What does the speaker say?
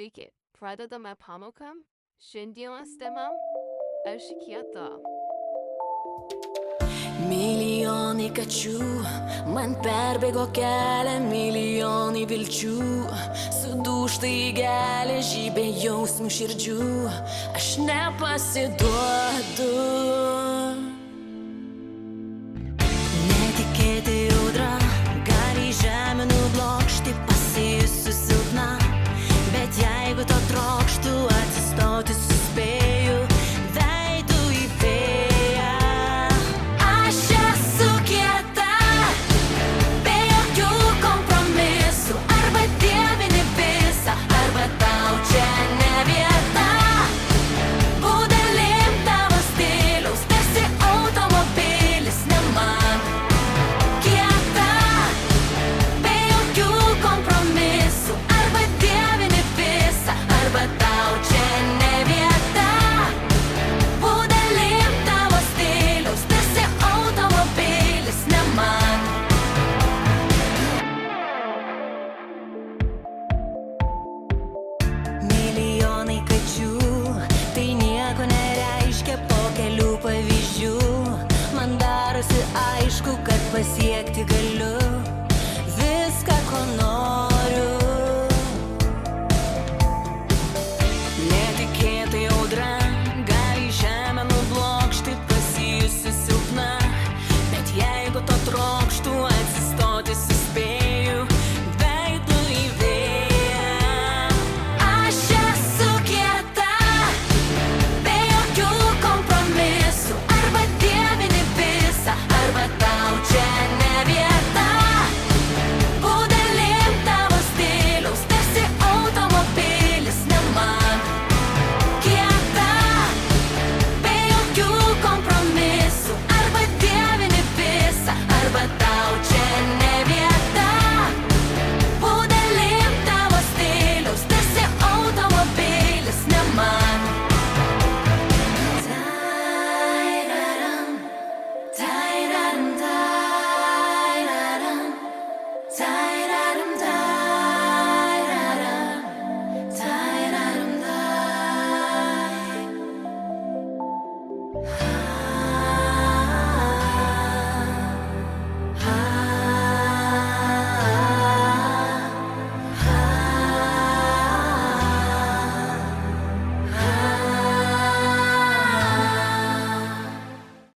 Sveiki, pradedame pamoką. Šiandienos tema – aš kieta. Milijonai kačių man perbėgo kelią, milijonai vilčių sudūžta į geležį be jausmų širdžių. Aš nepasiduodu. Netikėtai audra gali žemę nublokšti, pasijusiu silpna, bet jeigu to trokštu, atsistoti suspėju veidu į vėją. Aš esu kieta, be jokių kompromisų. Arba dievini visą, arba tau čia ne vieta. Budelim tavo stiliaus, tarsi automobilis, ne man. Kieta, be jokių kompromisų. Arba dievini visą, arba tau čia ne vieta. Budelim tavo stiliaus, tarsi automobilis, ne man. Milijonai kačių, tai nieko nereiškia po kelių pavyzdžių. Man darosi aišku, kad pasiekti galiu viską, ko noriu. Netikėtai audra gali žemę nublokšti, pasijusi silpna, bet jeigu to trokštu, atsistoti suspėju veidu į vėją. Aš esu kieta, be jokių kompromisų. Arba dievini visą, arba tau čia ne vieta. Budelim tavo stiliaus, tarsi automobilis, ne man. Kieta, be jokių kompromisų.